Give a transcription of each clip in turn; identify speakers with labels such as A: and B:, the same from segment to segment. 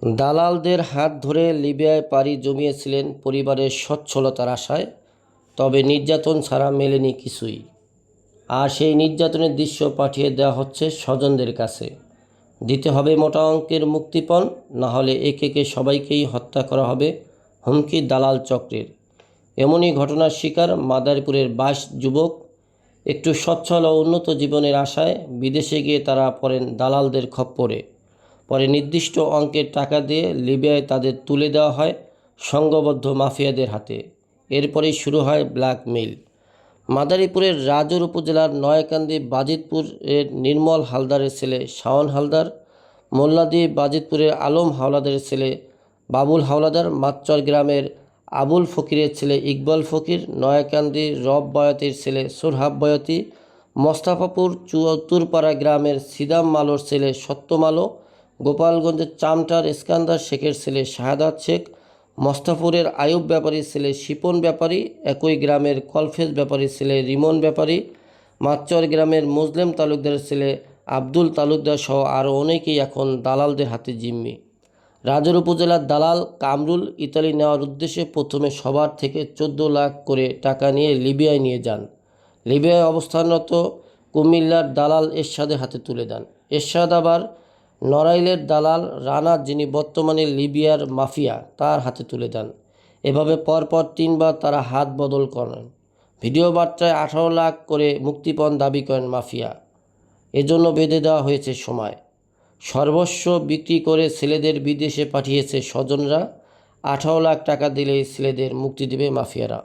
A: দালালদের হাত ধরে লিবিয়ায় পাড়ি জমিয়েছিলেন পরিবারের সচ্ছলতার আশায়, তবে নির্যাতন ছাড়া মেলেনি কিছুই। আর সেই নির্যাতনের দৃশ্য পাঠিয়ে দেওয়া হচ্ছে স্বজনদের কাছে। দিতে হবে মোটা অঙ্কের মুক্তিপণ, না হলে একে একে সবাইকেই হত্যা করা হবে, হুমকি দালাল চক্রের। এমনই ঘটনার শিকার মাদারীপুরের 22 যুবক। একটু সচ্ছল ও উন্নত জীবনের আশায় বিদেশে গিয়ে তারা পড়েন দালালদের খপ্পরে। পরে নির্দিষ্ট অঙ্কের টাকা দিয়ে লিবিয়ায় তাদের তুলে দেওয়া হয় সংঘবদ্ধ মাফিয়াদের হাতে। এরপরেই শুরু হয় ব্ল্যাকমেইল। মাদারীপুরের রাজৌর উপজেলার নয়াকান্দি বাজিতপুরের নির্মল হালদারের ছেলে শাওন হালদার, মোল্লাদি বাজিতপুরের আলম হাওলাদারের ছেলে বাবুল হাওলাদার, মাতচর গ্রামের আবুল ফকিরের ছেলে ইকবাল ফকির, নয়াকান্দির রব বয়াতির ছেলে সোরহাব বয়াতি, মোস্তাফাপুর চুয়াত্তরপাড়া গ্রামের সিদাম মালোর ছেলে সত্যম আলো, গোপালগঞ্জের চামটার ইস্কান্দার শেখের ছেলে শাহাদাত শেখ, মোস্তাফুরের আয়ুব ব্যাপারীর ছেলে শিপন ব্যাপারী, একই গ্রামের কলফেজ ব্যাপারীর ছেলে রিমন ব্যাপারী, মাতচর গ্রামের মুসলিম তালুকদারের ছেলে আব্দুল তালুকদার সহ আরও অনেকেই এখন দালালদের হাতে জিম্মি। রাজৌর উপজেলার দালাল কামরুল ইতালি নেওয়ার উদ্দেশ্যে প্রথমে সবার থেকে 14 লাখ করে টাকা নিয়ে লিবিয়ায় নিয়ে যান। লিবিয়ায় অবস্থানরত কুমিল্লার দালাল এরশাদের হাতে তুলে দেন। এরশাদ আবার নড়াইলের দালাল রানা, যিনি বর্তমানে লিবিয়ার মাফিয়া, তার হাতে তুলে দেন। এভাবে পরপর 3 বার তারা হাত বদল করেন। ভিডিও বার্তায় 18 লাখ করে মুক্তিপণ দাবি করেন মাফিয়া। এজন্য বেঁধে দেওয়া হয়েছে সময়। সর্বস্ব বিক্রি করে ছেলেদের বিদেশে পাঠিয়েছে স্বজনরা। 18 লাখ টাকা দিলেই ছেলেদের মুক্তি দেবে মাফিয়ারা।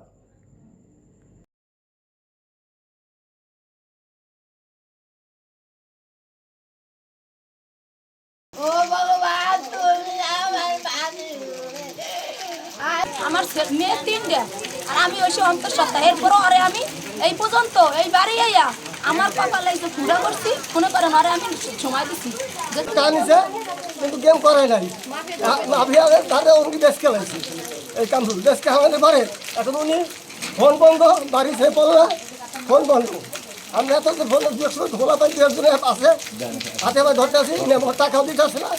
B: আমার মেয়ে 3টা আর আমি ওই অন্তঃসত্ত্বা। এরপরও আরে আমি এই পর্যন্ত এই বাড়ি আইয়া আমার কপালে যে পুরা করছি মনে করেন আরে আমি সময় দিচ্ছি
C: কিন্তু গেম করে নাই মাফিয়াদের তাদের উনি দেশ খেলাইছে এই কামরুল দেশ খেলাতে পারে। এখন উনি ফোন বন্ধ, বাড়ি সে পড়লে ফোন বন্ধ। আমরা এত ফোন খোলা পাই 2 জনের আছে হাতে আবার ধরতে আসি টাকাও দিতে আসে না।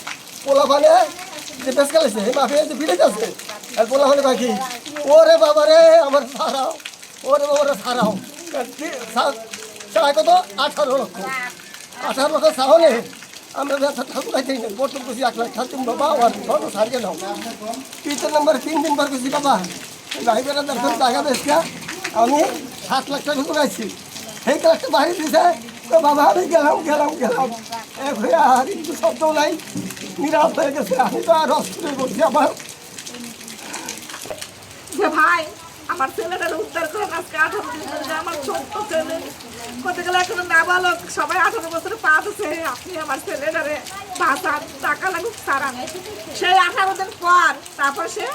C: পোলা পানে যে দেশ খেলাইছে এই মাফিয়া যে বিড়ে আছে আর পোলা পানে পাখি ওরে বাবারে আমার ছাড়াও, ওরে বাবারে ছাড়াও। চায় কত 18 লক্ষ 18 লক্ষ চাহলে আমরা ঠাকুর খাইতে নেই বর্তমান খুশি 1 লাখ ঠাকুর বাবা আর ফটো সারিয়ে নাও 3 নম্বর 3 দিন পর খুশি বাবা ভাইবেরা দেখুন টাকা বেশি আমি 7 লাখ টাকা ঘুরাইছি সেই কাজটা বাড়ি দিছে তো বাবা আমি গেলাম আর একটু শব্দ নাই নিরাশ হয়ে গেছে। আমি তো আর হসপিটাল করছি আবার
D: ভাই আমার ছেলেটার উদ্ধার করে আজকে 18 দিন ধরে আমার ছোট্ট ছেলে কোথায় গেলে এখনো নাবালক সবাই 18 বছরে পা দিচ্ছে। আপনি আমার ছেলেটারে বাঁচান, টাকা লাগুক সারান। সেই 18 দিন পর তারপর সে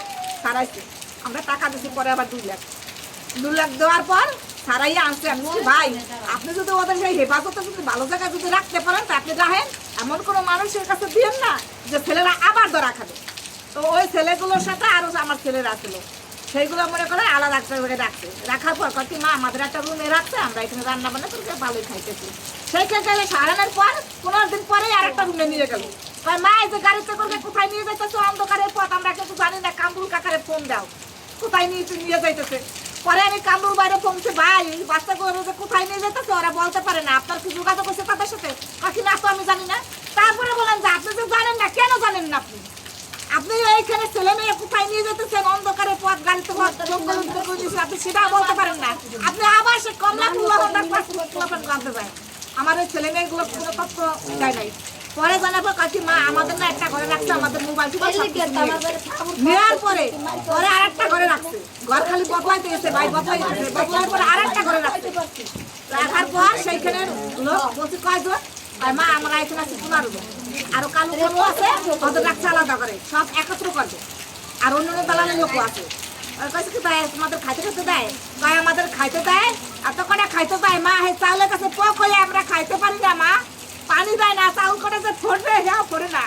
D: সারাইছে। আমরা টাকা দিচ্ছি পরে আবার 2 লাখ দেওয়ার পর সারাই আনছে। আমি ভাই আপনি যদি ওদের সেই হেফাজতে যদি ভালো জায়গায় যদি রাখতে পারেন তা আপনি রাখেন। এমন কোনো মানুষের কাছে দিয়েন না যে ছেলেরা আবার ধরা খাবে। তো ওই ছেলেগুলোর সাথে আরও আমার ছেলেরা ছিল সেইগুলো মনে করে আলাদা একটা করে রাখছে। রাখার পর কত মা আমাদের একটা রুমে রাখছে, আমরা এখানে রান্না বান্না করে ভালোই খাইতেছি। সেইখানে গেলে সারানোর পর 15 দিন পরে আর একটা রুমে নিয়ে গেল। মা এই যে গাড়িতে করে কোথায় নিয়ে যাইতেছে অন্ধকারের পথ আমরা কিন্তু জানি না। কামরুল কাকারে ফোন দাও কোথায় নিয়ে যাইতেছে। পরে আমি কামরুল বাইরে ফোনছে ভাই বাচ্চাগুলো যে কোথায় নিয়ে যেতেছে ওরা বলতে পারে না, আপনার কি যোগাযোগ হচ্ছে তাদের সাথে? কাকি না তো আমি জানি না। তারপরে বলেন যে আপনি যে জানেন না, কেন জানেন না আপনি? আপনি এইখানে ছেলে মেয়ে কোথায় নিয়ে যেতেছেন অন্ধকারের পথ গাড়িতে আপনি সেটাও বলতে পারেন না। আপনি আবার সে কমলাপুর জানতে চায়। আমার ওই ছেলে মেয়েগুলো কোনো তথ্য দেয় নাই। পরে জানার পর কাকি মা আমাদের না একটা ঘরে রাখছে, আমাদের মোবাইল নেওয়ার পরে পরে আর একটা ঘরে রাখছে। ঘর খালি বদলাইতে গেছে ভাই, বদলাইতেছে বদলার পরে আর একটা ঘরে রাখছে। রাখার পর সেইখানে লোক বলছে কয়জন মা আমরা এখানে আছি 15 জন। আরো কালো গরু আছে ওদের রাখছে আলাদা করে, সব একত্র করবে। আর অন্য দালালের লোকও আছে। কি তাই তোমাদের খাইতে দেয়? তাই আমাদের খাইতে দেয়, এত করে খাইতে দেয় মা। হে চাউলের কাছে পক হলে আমরা খাইতে পারি না মা, পানি দেয় না। চাউল করে যে ফোটবে যাও ফোটে না।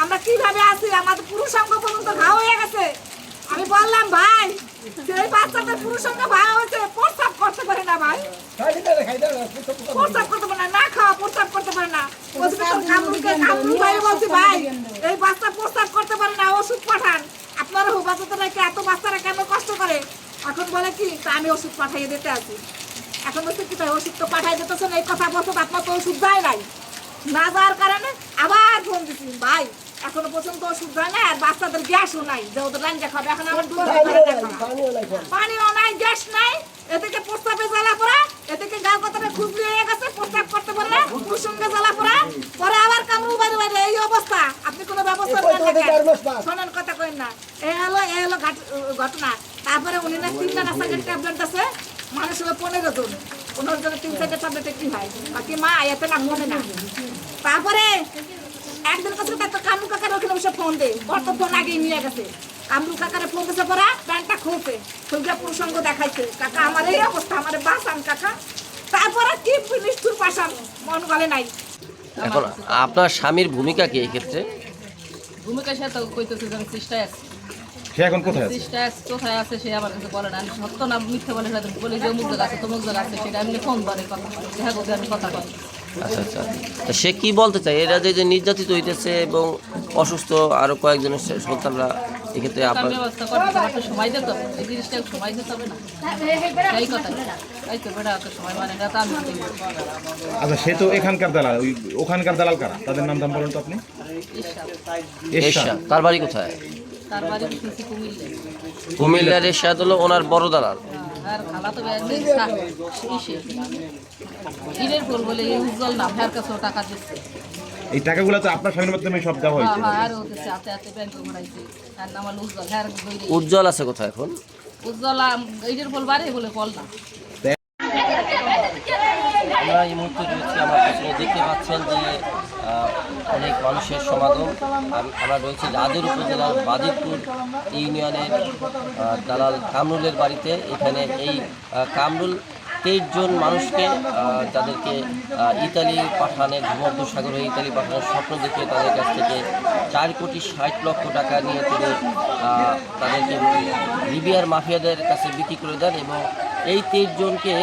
D: আমরা কিভাবে আছি? আমাদের পুরুষাঙ্গ পর্যন্ত ঘা হয়ে গেছে। আমি বললাম ভাই সেই বাচ্চাদের পুরুষাঙ্গ ঘা হয়েছে, প্রস্রাব করতে পারে না ভাই, প্রস্রাব করতে পারে না, খাওয়া প্রস্রাব করতে পারে না। কামরুল ভাই বলছি ভাই এই বাচ্চা প্রস্রাব করতে বাচ্চাটা রেখে এত বাচ্চারা কেন কষ্ট করে? এখন বলে কি তা আমি ওষুধ পাঠিয়ে দিতে আছি। এখন বলছে কি তাই ওষুধ তো পাঠিয়ে দিতেছেন, এই কথা বলছো আপনার তো ওষুধ যায় নাই। না যাওয়ার কারণে আবার ফোন দিচ্ছি, ভাই এখনো পর্যন্ত ওষুধ যায় না, আর বাচ্চাদের গ্যাসও নাই যে ওদের রান্না খাবে। এখন আমার দুধ পানিও নাই, গ্যাস নাই, এদিকে প্রস্তাবে জ্বালা পড়া, এদিকে গাল কথাটা খুবলি হয়ে গেছে, প্রস্তাব করতে পারলে কুসুমকে জ্বালা পড়া, পরে আবার কামড়ু বাড়ি বাড়ি, এই অবস্থা। আপনি কোনো ব্যবস্থা শোনেন, কথা কইন না। এই হলো ঘটনা। তারপরে উনি না 3টা রাস্তাঘাট ট্যাবলেট আছে, মানুষ হলো 15 জন, 15 জনের 3-4টা ট্যাবলেটে কি হয় বাকি মা এতে না মনে না। তারপরে একদিন কাছে তো কামরু কাকার ওখানে বসে ফোন দেয়, কত ফোন আগেই নিয়ে গেছে। কামরু কাকারে ফোন দিতে পড়া প্যান্টটা খুলছে, খুলতে পুরুষঙ্গ দেখাইছে, কাকা আমার এই অবস্থা, আমার বাসান কাকা। তারপরে কি নিষ্ঠুর পাশান, মন গলে নাই।
A: এখন আপনার স্বামীর ভূমিকা কি এই ক্ষেত্রে?
E: ভূমিকা সে তো কইতেছে যে আমি চেষ্টায় আছি,
F: সে এখন কোথায় আছে?
E: চেষ্টায় কোথায় আছে সে আমার কাছে বলে না। আমি সত্য না মিথ্যে বলে না, বলি যে অমুক জায়গা আছে তমুক জায়গা আছে, সেটা আমি ফোন করে কথা বলি, দেখা করতে আমি কথা বলি।
A: আচ্ছা আচ্ছা, তা সে কি বলতে চায়? এরা যে নির্যাতিত হইতেছে এবং অসুস্থ আরো কয়েকজনের সন্তানরা, এক্ষেত্রে
E: তার
A: আপনার
E: ব্যবস্থা করতে হবে, একটা সময় দিতে হবে, এই জিনিসটা সময় দিতে হবে না, এই কথা। এই তো বেটা একটা সময় মানে না, তা আমি দেব।
F: আচ্ছা, সে তো এখানকার দালাল, ওখানকার দালাল কারা? তাদের নাম বলেন তো আপনি।
A: এরশাদ, তার বাড়ি কোথায়?
E: তার বাড়ি দিতেছি কুমিল্লা।
A: কুমিল্লার এরশাদ হলো ওনার বড় দালাল।
E: আর খালা তো ঈদের পর বলে এই উজ্জ্বল নাম, হ্যার কাছেও টাকা দিচ্ছে।
F: এই টাকাগুলো তো আপনার স্বামীর মাধ্যমে সব দেওয়া হয়েছে।
E: হ্যাঁ, আর হতেছে হাতে হাতে ব্যাংকে ভরাইছে। তার নাম হলো উজ্জ্বল, হ্যার
A: উজ্জ্বল আছে কোথায় এখন?
E: উজ্জ্বল ঈদের ফল বাড়ে বলে ফল না।
A: আমরা এই মুহূর্তে রয়েছি, আমার পিছনে দেখতে পাচ্ছেন যে অনেক মানুষের সমাগম। আমরা রয়েছি রাজের উপজেলার বাজিতপুর ইউনিয়নের দালাল কামরুলের বাড়িতে। এখানে এই কামরুল 23 জন মানুষকে যাদেরকে ইতালি পাঠানোর, ভূমধ্যসাগর হয়ে ইতালি পাঠানোর স্বপ্ন দেখে তাদের কাছ থেকে 4,60,00,000 টাকা নিয়ে তিনি তাদেরকে লিবিয়ার মাফিয়াদের কাছে বিক্রি করে দেন এবং এই 23 জনকে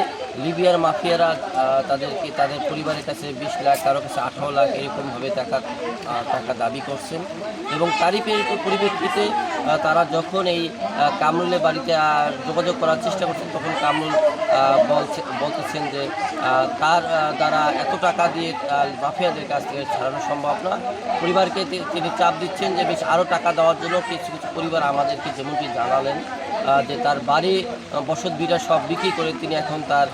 A: লিবিয়ার মাফিয়ারা তাদের পরিবারের কাছে 20 লাখ, কারো কাছে 18 লাখ এরকমভাবে টাকা দাবি করছেন। এবং তারই পরিপ্রেক্ষিতে তারা যখন এই কামরুলের বাড়িতে যোগাযোগ করার চেষ্টা করছেন, তখন কামরুল বলতেছেন যে তার দ্বারা এত টাকা দিয়ে মাফিয়াদের কাছ থেকে ছাড়ানো সম্ভব না। পরিবারকে তিনি চাপ দিচ্ছেন যে বেশ আরও টাকা দেওয়ার জন্য। কিছু কিছু পরিবার আমাদেরকে যেমনটি জানালেন যে তার বাড়ি বসত বিড়া সব বিক্রি করে তিনি এখন তার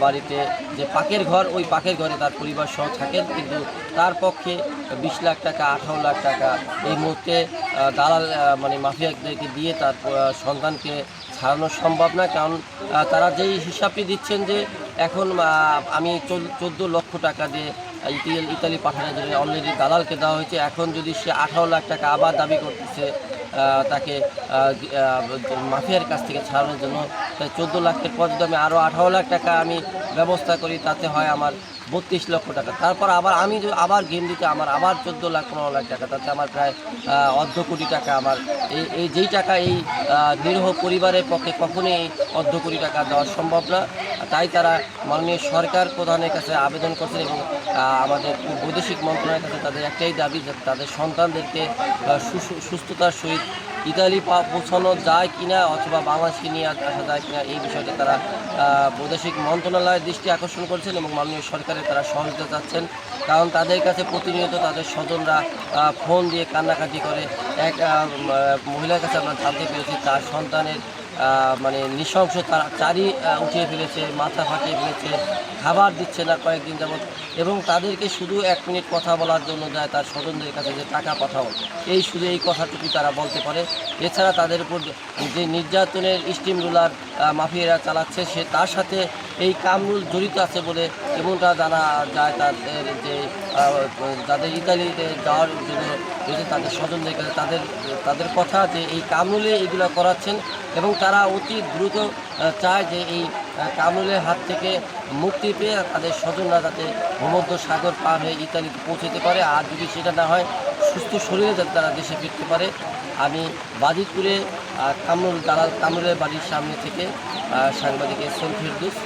A: বাড়িতে যে পাকের ঘর, ওই পাকের ঘরে তার পরিবার সহ থাকেন, কিন্তু তার পক্ষে 20 লাখ টাকা, 18 লাখ টাকা এই মুহূর্তে দালাল মানে মাফিয়াদেরকে দিয়ে তার সন্তানকে ছাড়ানো সম্ভব না। কারণ তারা যেই হিসাবটি দিচ্ছেন যে এখন আমি 14 লক্ষ টাকা দিয়ে ইতালি পাঠানোর জন্য অলরেডি দালালকে দেওয়া হয়েছে। এখন যদি সে 18 লাখ টাকা আবার দাবি করতেছে তাকে মাফিয়ার কাছ থেকে ছাড়ানোর জন্য, তাই 14 লাখের পর যদি আমি আরও 18 লাখ টাকা আমি ব্যবস্থা করি, তাতে হয় আমার 32 লক্ষ টাকা। তারপর আমি আবার গেম দিতে আমার আবার 14 লাখ 15 লাখ টাকা, তাতে আমার প্রায় অর্ধ কোটি টাকা। আমার এই যেই টাকা এই নিরীহ পরিবারের পক্ষে কখনোই অর্ধ কোটি টাকা দেওয়া সম্ভব না। তাই তারা মাননীয় সরকার প্রধানের কাছে আবেদন করছেন এবং আমাদের বৈদেশিক মন্ত্রণালয়ের কাছে তাদের একটাই দাবি যে তাদের সন্তানদেরকে সুস্থতার সহিত ইতালি পৌঁছানো যায় কিনা অথবা বাংলাদেশকে নিয়ে আসা যায় কিনা, এই বিষয়টি তারা বৈদেশিক মন্ত্রণালয়ের দৃষ্টি আকর্ষণ করছেন এবং মাননীয় সরকারের তারা সহযোগিতা চাচ্ছেন। কারণ তাদের কাছে প্রতিনিয়ত তাদের স্বজনরা ফোন দিয়ে কান্নাকাটি করে। এক মহিলার কাছে আমরা জানতে পেরেছি তার সন্তানের মানে নৃশংস তারা চারি উঠিয়ে ফেলেছে, মাথা ফাটিয়ে ফেলেছে, খাবার দিচ্ছে না কয়েকদিন যাবৎ, এবং তাদেরকে শুধু 1 মিনিট কথা বলার জন্য যায় তার স্বজনদের কাছে যে টাকা পাঠাও, শুধু এই কথাটুকু তারা বলতে পারে। এছাড়া তাদের উপর যে নির্যাতনের স্টিম রুলার মাফিয়ারা চালাচ্ছে তার সাথে এই কামরুল জড়িত আছে বলে এমনটা জানা যায়। তাদের যে যাদের ইতালিতে যাওয়ার জন্য তাদের স্বজনদের কাছে তাদের কথা যে এই কামরুলে এগুলো করাচ্ছেন এবং তারা অতি দ্রুত চায় যে এই কামরুলের হাত থেকে মুক্তি পেয়ে তাদের স্বজনরা যাতে ভূমধ্যসাগর পার হয়ে ইতালিতে পৌঁছতে পারে, আর যদি সেটা না হয় সুস্থ শরীরে যাতে তারা দেশে ফিরতে পারে। আমি বাজিতপুরে কামরুলের বাড়ির সামনে থেকে সাংবাদিক এস এম ফেরদৌস।